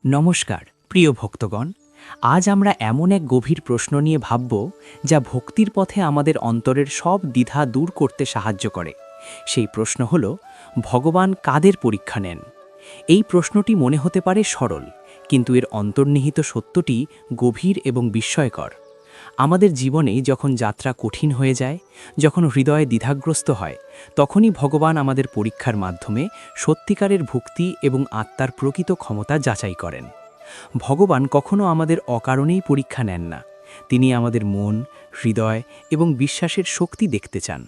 নমস্কার প্রিয় ভক্তগণ। আজ আমরা এমন এক গভীর প্রশ্ন নিয়ে ভাবব যা ভক্তির পথে আমাদের অন্তরের সব দ্বিধা দূর করতে সাহায্য করে। সেই প্রশ্ন হল, ভগবান কাদের পরীক্ষা নেন? এই প্রশ্নটি মনে হতে পারে সরল, কিন্তু এর অন্তর্নিহিত সত্যটি গভীর এবং বিস্ময়কর। আমাদের জীবনে যখন যাত্রা কঠিন হয়ে যায়, যখন হৃদয় দ্বিধাগ্রস্ত হয়, তখনই ভগবান আমাদের পরীক্ষার মাধ্যমে সত্যিকারের ভক্তি এবং আত্মার প্রকৃত ক্ষমতা যাচাই করেন। ভগবান কখনো আমাদের অকারণেই পরীক্ষা নেন না। তিনি আমাদের মন, হৃদয় এবং বিশ্বাসের শক্তি দেখতে চান।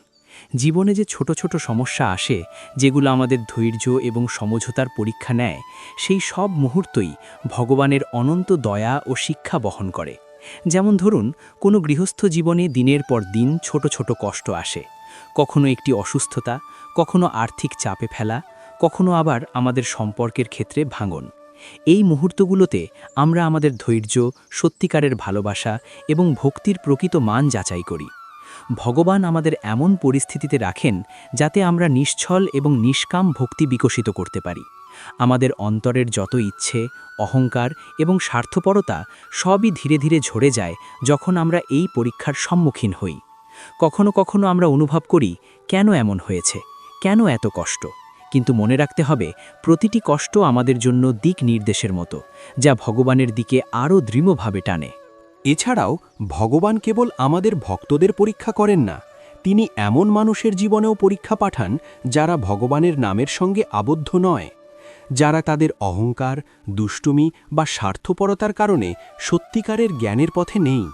জীবনে যে ছোট ছোট সমস্যা আসে, যেগুলো আমাদের ধৈর্য এবং সমঝোতার পরীক্ষা নেয়, সেই সব মুহূর্তই ভগবানের অনন্ত দয়া ও শিক্ষা বহন করে। যেমন ধরুন, কোনো গৃহস্থ জীবনে দিনের পর দিন ছোট ছোট কষ্ট আসে। কখনো একটি অসুস্থতা, কখনো আর্থিক চাপে ফেলা, কখনো আবার আমাদের সম্পর্কের ক্ষেত্রে ভাঙন। এই মুহূর্তগুলোতে আমরা আমাদের ধৈর্য, সত্যিকারের ভালোবাসা এবং ভক্তির প্রকৃত মান যাচাই করি। ভগবান আমাদের এমন পরিস্থিতিতে রাখেন যাতে আমরা নিশ্ছল এবং নিষ্কাম ভক্তি বিকশিত করতে পারি। আমাদের অন্তরের যত ইচ্ছে, অহংকার এবং স্বার্থপরতা সবই ধীরে ধীরে ঝরে যায় যখন আমরা এই পরীক্ষার সম্মুখীন হই। কখনো কখনো আমরা অনুভব করি, কেন এমন হয়েছে, কেন এত কষ্ট? কিন্তু মনে রাখতে হবে, প্রতিটি কষ্ট আমাদের জন্য দিক নির্দেশের মতো, যা ভগবানের দিকে আরও দৃঢ়ভাবে টানে। এছাড়াও ভগবান কেবল আমাদের ভক্তদের পরীক্ষা করেন না, তিনি এমন মানুষের জীবনেও পরীক্ষা পাঠান যারা ভগবানের নামের সঙ্গে আবদ্ধ নয়, যারা তাদের অহংকার, দুষ্টুমি বা স্বার্থপরতার কারণে সত্যিকারের জ্ঞানের পথে নেই।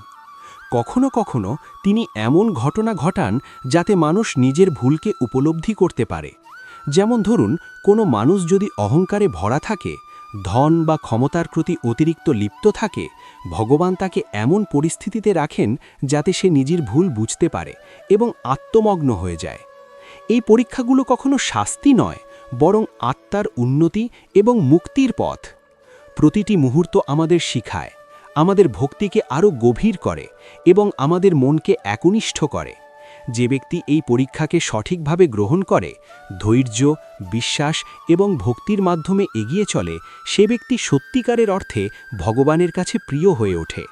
কখনো কখনো তিনি এমন ঘটনা ঘটান যাতে মানুষ নিজের ভুলকে উপলব্ধি করতে পারে। যেমন ধরুন, কোনো মানুষ যদি অহংকারে ভরা থাকে, ধন বা ক্ষমতার প্রতি অতিরিক্ত লিপ্ত থাকে, ভগবান তাকে এমন পরিস্থিতিতে রাখেন যাতে সে নিজের ভুল বুঝতে পারে এবং আত্মমগ্ন হয়ে যায়। এই পরীক্ষাগুলো কখনো শাস্তি নয়, বরং আত্মার উন্নতি এবং মুক্তির পথ। প্রতিটি মুহূর্ত আমাদের শিখায়, আমাদের ভক্তিকে আরও গভীর করে এবং আমাদের মনকে একনিষ্ঠ করে। যে ব্যক্তি এই পরীক্ষাকে সঠিকভাবে গ্রহণ করে, ধৈর্য, বিশ্বাস এবং ভক্তির মাধ্যমে এগিয়ে চলে, সে ব্যক্তি সত্যিকারের অর্থে ভগবানের কাছে প্রিয় হয়ে ওঠে।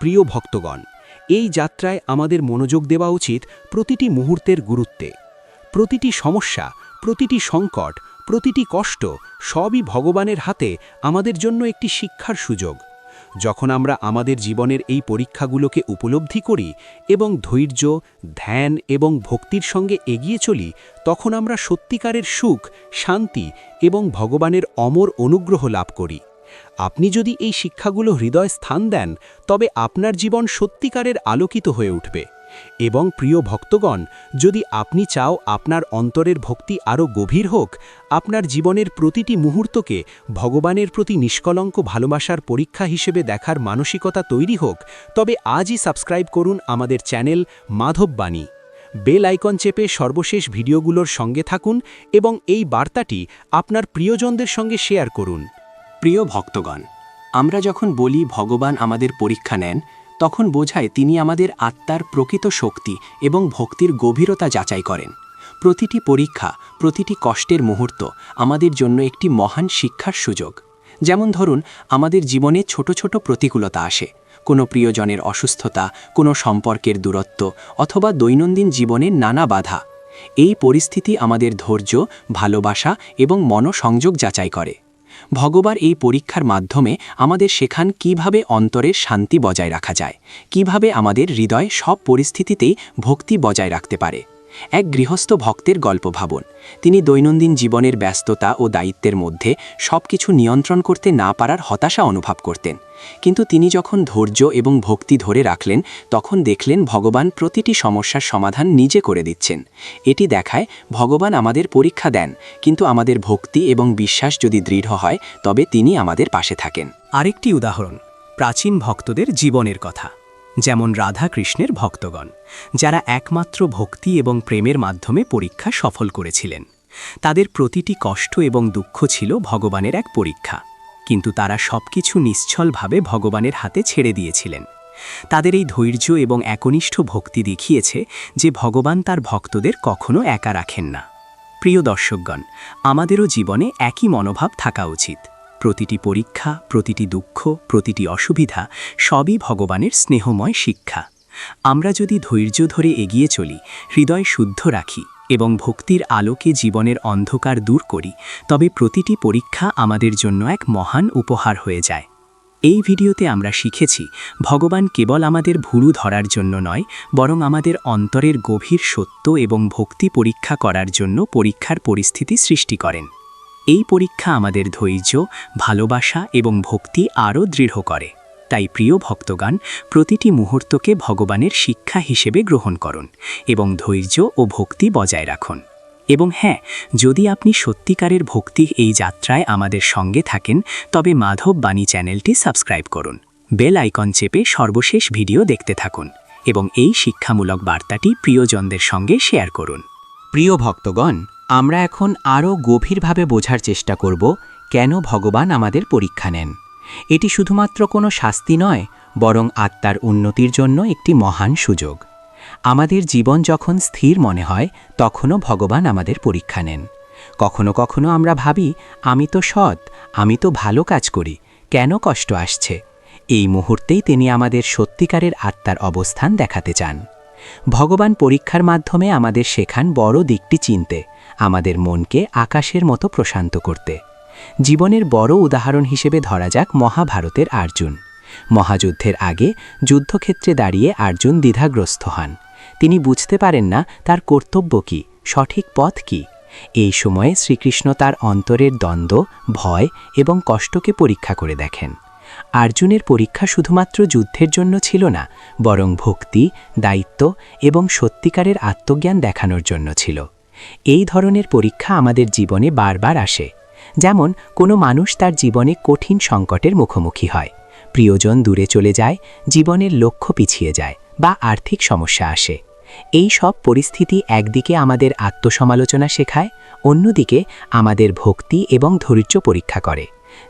প্রিয় ভক্তগণ, এই যাত্রায় আমাদের মনোযোগ দেওয়া উচিত প্রতিটি মুহূর্তের গুরুত্বে। প্রতিটি সমস্যা, প্রতিটি সংকট, প্রতিটি কষ্ট সবই ভগবানের হাতে আমাদের জন্য একটি শিক্ষার সুযোগ। যখন আমরা আমাদের জীবনের এই পরীক্ষাগুলোকে উপলব্ধি করি এবং ধৈর্য, ধ্যান এবং ভক্তির সঙ্গে এগিয়ে চলি, তখন আমরা সত্যিকারের সুখ, শান্তি এবং ভগবানের অমর অনুগ্রহ লাভ করি। আপনি যদি এই শিক্ষাগুলো হৃদয় স্থান দেন, তবে আপনার জীবন সত্যিকারের আলোকিত হয়ে উঠবে। এবং প্রিয় ভক্তগণ, যদি আপনি চাও আপনার অন্তরের ভক্তি আরও গভীর হোক, আপনার জীবনের প্রতিটি মুহূর্তকে ভগবানের প্রতি নিষ্কলঙ্ক ভালোবাসার পরীক্ষা হিসেবে দেখার মানসিকতা তৈরি হোক, তবে আজই সাবস্ক্রাইব করুন আমাদের চ্যানেল মাধব বাণী। বেল আইকন চেপে সর্বশেষ ভিডিওগুলোর সঙ্গে থাকুন এবং এই বার্তাটি আপনার প্রিয়জনদের সঙ্গে শেয়ার করুন। প্রিয় ভক্তগণ, আমরা যখন বলি ভগবান আমাদের পরীক্ষা নেন, তখন বোঝায় তিনি আমাদের আত্মার প্রকৃত শক্তি এবং ভক্তির গভীরতা যাচাই করেন। প্রতিটি পরীক্ষা, প্রতিটি কষ্টের মুহূর্ত আমাদের জন্য একটি মহান শিক্ষার সুযোগ। যেমন ধরুন, আমাদের জীবনে ছোট ছোট প্রতিকূলতা আসে, কোনো প্রিয়জনের অসুস্থতা, কোনো সম্পর্কের দূরত্ব অথবা দৈনন্দিন জীবনের নানা বাধা। এই পরিস্থিতি আমাদের ধৈর্য, ভালোবাসা এবং মনোসংযোগ যাচাই করে। ভগবান এই পরীক্ষার মাধ্যমে আমাদের শেখান কিভাবে অন্তরের শান্তি বজায় রাখা যায়, কিভাবে আমাদের হৃদয় সব পরিস্থিতিতেই ভক্তি বজায় রাখতে পারে। এক গৃহস্থ ভক্তের গল্প ভাবুন। তিনি দৈনন্দিন জীবনের ব্যস্ততা ও দায়িত্বের মধ্যে সবকিছু নিয়ন্ত্রণ করতে না পারার হতাশা অনুভব করতেন। কিন্তু তিনি যখন ধৈর্য এবং ভক্তি ধরে রাখলেন, তখন দেখলেন ভগবান প্রতিটি সমস্যার সমাধান নিজে করে দিচ্ছেন। এটি দেখায় ভগবান আমাদের পরীক্ষা দেন, কিন্তু আমাদের ভক্তি এবং বিশ্বাস যদি দৃঢ় হয়, তবে তিনি আমাদের পাশে থাকেন। আরেকটি উদাহরণ, প্রাচীন ভক্তদের জীবনের কথা। যেমন রাধা কৃষ্ণের ভক্তগণ, যারা একমাত্র ভক্তি এবং প্রেমের মাধ্যমে পরীক্ষা সফল করেছিলেন। তাদের প্রতিটি কষ্ট এবং দুঃখ ছিল ভগবানের এক পরীক্ষা, কিন্তু তারা সবকিছু নিশ্চলভাবে ভগবানের হাতে ছেড়ে দিয়েছিলেন। তাদের এই ধৈর্য এবং একনিষ্ঠ ভক্তি দেখিয়েছে যে ভগবান তার ভক্তদের কখনো একা রাখেন না। প্রিয় দর্শকগণ, আমাদেরও জীবনে একই মনোভাব থাকা উচিত। প্রতিটি পরীক্ষা, প্রতিটি দুঃখ, প্রতিটি অসুবিধা সবই ভগবানের স্নেহময় শিক্ষা। আমরা যদি ধৈর্য ধরে এগিয়ে চলি, হৃদয় শুদ্ধ রাখি এবং ভক্তির আলোকে জীবনের অন্ধকার দূর করি, তবে প্রতিটি পরীক্ষা আমাদের জন্য এক মহান উপহার হয়ে যায়। এই ভিডিওতে আমরা শিখেছি ভগবান কেবল আমাদের ভুরু ধরার জন্য নয়, বরং আমাদের অন্তরের গভীর সত্য এবং ভক্তি পরীক্ষা করার জন্য পরীক্ষার পরিস্থিতি সৃষ্টি করেন। এই পরীক্ষা আমাদের ধৈর্য, ভালোবাসা এবং ভক্তি আরও দৃঢ় করে। তাই প্রিয় ভক্তগণ, প্রতিটি মুহূর্তকে ভগবানের শিক্ষা হিসেবে গ্রহণ করুন এবং ধৈর্য ও ভক্তি বজায় রাখুন। এবং হ্যাঁ, যদি আপনি সত্যিকারের ভক্তি এই যাত্রায় আমাদের সঙ্গে থাকেন, তবে মাধব বাণী চ্যানেলটি সাবস্ক্রাইব করুন, বেল আইকন চেপে সর্বশেষ ভিডিও দেখতে থাকুন এবং এই শিক্ষামূলক বার্তাটি প্রিয়জনদের সঙ্গে শেয়ার করুন। প্রিয় ভক্তগণ, আমরা এখন আরও গভীরভাবে বোঝার চেষ্টা করব কেন ভগবান আমাদের পরীক্ষা নেন। এটি শুধুমাত্র কোনো শাস্তি নয়, বরং আত্মার উন্নতির জন্য একটি মহান সুযোগ। আমাদের জীবন যখন স্থির মনে হয়, তখনও ভগবান আমাদের পরীক্ষা নেন। কখনো কখনো আমরা ভাবি, আমি তো সৎ, আমি তো ভালো কাজ করি, কেন কষ্ট আসছে? এই মুহূর্তেই তিনি আমাদের সত্যিকারের আত্মার অবস্থান দেখাতে চান। ভগবান পরীক্ষার মাধ্যমে আমাদের শেখান বড় দিকটি চিনতে, আমাদের মনকে আকাশের মতো প্রশান্ত করতে। জীবনের বড় উদাহরণ হিসেবে ধরা যাক মহাভারতের অর্জুন। মহাযুদ্ধের আগে যুদ্ধক্ষেত্রে দাঁড়িয়ে অর্জুন দ্বিধাগ্রস্ত হন। তিনি বুঝতে পারেন না তার কর্তব্য কী, সঠিক পথ কী। এই সময়ে শ্রীকৃষ্ণ তার অন্তরের দ্বন্দ্ব, ভয় এবং কষ্টকে পরীক্ষা করে দেখেন। অর্জুনের পরীক্ষা শুধুমাত্র যুদ্ধের জন্য ছিল না, বরং ভক্তি, দায়িত্ব এবং সত্যিকারের আত্মজ্ঞান দেখানোর জন্য ছিল। এই ধরনের পরীক্ষা আমাদের জীবনে বারবার আসে। যেমন কোনো মানুষ তার জীবনে কঠিন সংকটের মুখোমুখি হয়, প্রিয়জন দূরে চলে যায়, জীবনের লক্ষ্য পিছিয়ে যায় বা আর্থিক সমস্যা আসে। এই সব পরিস্থিতি একদিকে আমাদের আত্মসমালোচনা শেখায়, অন্যদিকে আমাদের ভক্তি এবং ধৈর্য পরীক্ষা করে।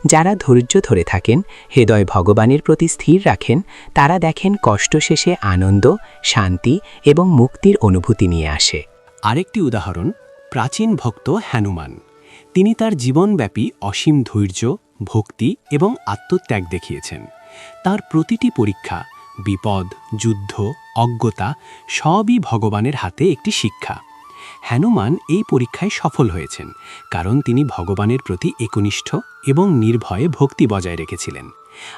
যারা ধৈর্য ধরে থাকেন, হৃদয় ভগবানের প্রতি স্থির রাখেন, তারা দেখেন কষ্ট শেষে আনন্দ, শান্তি এবং মুক্তির অনুভূতি নিয়ে আসে। আরেকটি উদাহরণ প্রাচীন ভক্ত হনুমান। তিনি তার জীবনব্যাপী অসীম ধৈর্য, ভক্তি এবং আত্মত্যাগ দেখিয়েছেন। তার প্রতিটি পরীক্ষা, বিপদ, যুদ্ধ, অজ্ঞতা সবই ভগবানের হাতে একটি শিক্ষা। হনুমান এই পরীক্ষায় সফল হয়েছেন, কারণ তিনি ভগবানের প্রতি একনিষ্ঠ এবং নির্ভয়ে ভক্তি বজায় রেখেছিলেন।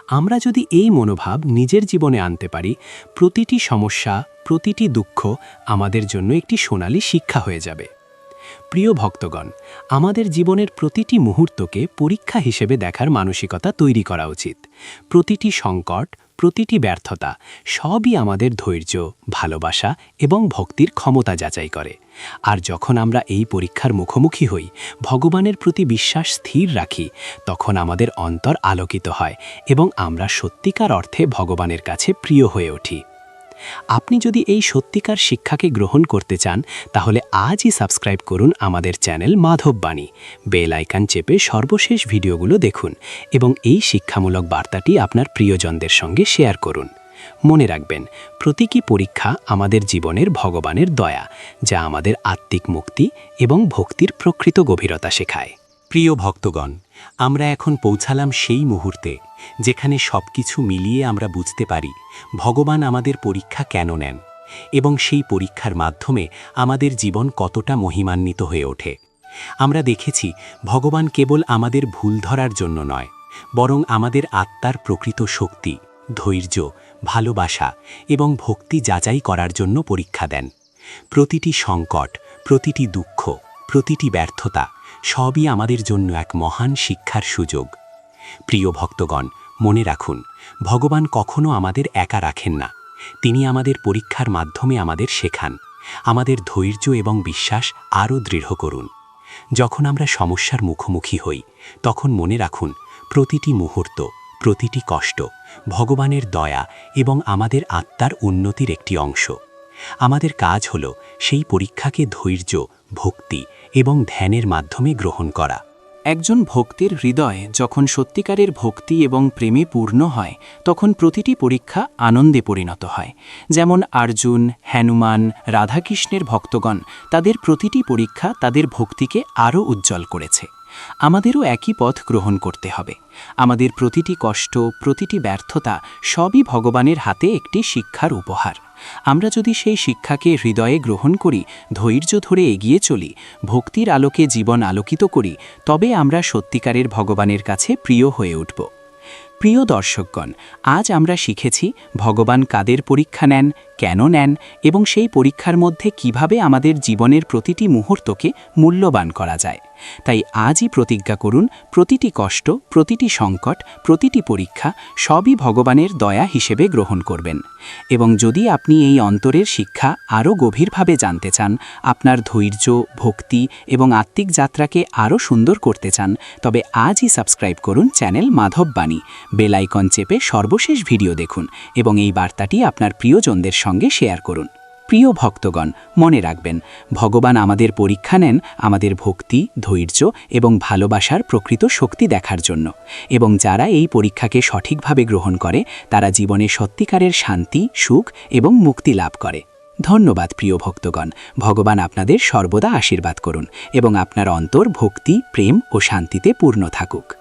আমরা যদি এই মনোভাব নিজের জীবনে আনতে পারি, প্রতিটি সমস্যা, প্রতিটি দুঃখ আমাদের জন্য একটি সোনালী শিক্ষা হয়ে যাবে। প্রিয় ভক্তগণ, আমাদের জীবনের প্রতিটি মুহূর্তকে পরীক্ষা হিসেবে দেখার মানসিকতা তৈরি করা উচিত। প্রতিটি সংকট, প্রতিটি ব্যর্থতা সবই আমাদের ধৈর্য, ভালোবাসা এবং ভক্তির ক্ষমতা যাচাই করে। আর যখন আমরা এই পরীক্ষার মুখোমুখি হই, ভগবানের প্রতি বিশ্বাস স্থির রাখি, তখন আমাদের অন্তর আলোকিত হয় এবং আমরা সত্যিকার অর্থে ভগবানের কাছে প্রিয় হয়ে উঠি। আপনি যদি এই সত্যিকার শিক্ষাকে গ্রহণ করতে চান, তাহলে আজই সাবস্ক্রাইব করুন আমাদের চ্যানেল মাধব বাণী, বেল আইকন চেপে সর্বশেষ ভিডিওগুলো দেখুন এবং এই শিক্ষামূলক বার্তাটি আপনার প্রিয়জনদের সঙ্গে শেয়ার করুন। মনে রাখবেন, প্রতীকী পরীক্ষা আমাদের জীবনের ভগবানের দয়া, যা আমাদের আত্মিক মুক্তি এবং ভক্তির প্রকৃত গভীরতা শেখায়। প্রিয় ভক্তগণ, আমরা এখন পৌঁছালাম সেই মুহূর্তে যেখানে সবকিছু মিলিয়ে আমরা বুঝতে পারি ভগবান আমাদের পরীক্ষা কেন নেন এবং সেই পরীক্ষার মাধ্যমে আমাদের জীবন কতটা মহিমান্বিত হয়ে ওঠে। আমরা দেখেছি ভগবান কেবল আমাদের ভুল ধরার জন্য নয়, বরং আমাদের আত্মার প্রকৃত শক্তি, ধৈর্য, ভালোবাসা এবং ভক্তি যাচাই করার জন্য পরীক্ষা দেন। প্রতিটি সংকট, প্রতিটি দুঃখ, প্রতিটি ব্যর্থতা সবই আমাদের জন্য এক মহান শিক্ষার সুযোগ। প্রিয় ভক্তগণ, মনে রাখুন, ভগবান কখনো আমাদের একা রাখেন না। তিনি আমাদের পরীক্ষার মাধ্যমে আমাদের শেখান, আমাদের ধৈর্য এবং বিশ্বাস আরও দৃঢ় করুন। যখন আমরা সমস্যার মুখোমুখি হই, তখন মনে রাখুন, প্রতিটি মুহূর্ত, প্রতিটি কষ্ট ভগবানের দয়া এবং আমাদের আত্মার উন্নতির একটি অংশ। আমাদের কাজ হল সেই পরীক্ষাকে ধৈর্য, ভক্তি এবং ধ্যানের মাধ্যমে গ্রহণ করা। একজন ভক্তের হৃদয় যখন সত্যিকারের ভক্তি এবং প্রেমে পূর্ণ হয়, তখন প্রতিটি পরীক্ষা আনন্দে পরিণত হয়। যেমন অর্জুন, হনুমান, রাধাকৃষ্ণের ভক্তগণ, তাদের প্রতিটি পরীক্ষা তাদের ভক্তিকে আরও উজ্জ্বল করেছে। আমাদেরও একই পথ গ্রহণ করতে হবে। আমাদের প্রতিটি কষ্ট, প্রতিটি ব্যর্থতা সবই ভগবানের হাতে একটি শিক্ষার উপহার। আমরা যদি সেই শিক্ষাকে হৃদয়ে গ্রহণ করি, ধৈর্য ধরে এগিয়ে চলি, ভক্তির আলোকে জীবন আলোকিত করি, তবে আমরা সত্যিকারের ভগবানের কাছে প্রিয় হয়ে উঠব। প্রিয় দর্শকগণ, আজ আমরা শিখেছি ভগবান কাদের পরীক্ষা নেন, কেন নেন এবং সেই পরীক্ষার মধ্যে কিভাবে আমাদের জীবনের প্রতিটি মুহূর্তকে মূল্যবান করা যায়। তাই আজই প্রতিজ্ঞা করুন, প্রতিটি কষ্ট, প্রতিটি সংকট, প্রতিটি পরীক্ষা সবই ভগবানের দয়া হিসেবে গ্রহণ করবেন। এবং যদি আপনি এই অন্তরের শিক্ষা আরও গভীরভাবে জানতে চান, আপনার ধৈর্য, ভক্তি এবং আত্মিক যাত্রাকে আরও সুন্দর করতে চান, তবে আজই সাবস্ক্রাইব করুন চ্যানেল মাধব বাণী, বেল আইকন চেপে সর্বশেষ ভিডিও দেখুন এবং এই বার্তাটি আপনার প্রিয়জনদের সঙ্গে শেয়ার করুন। প্রিয় ভক্তগণ, মনে রাখবেন, ভগবান আমাদের পরীক্ষা নেন আমাদের ভক্তি, ধৈর্য এবং ভালোবাসার প্রকৃত শক্তি দেখার জন্য। এবং যারা এই পরীক্ষাকে সঠিকভাবে গ্রহণ করে, তারা জীবনে সত্যিকারের শান্তি, সুখ এবং মুক্তি লাভ করে। ধন্যবাদ প্রিয় ভক্তগণ। ভগবান আপনাদের সর্বদা আশীর্বাদ করুন এবং আপনার অন্তর ভক্তি, প্রেম ও শান্তিতে পূর্ণ থাকুক।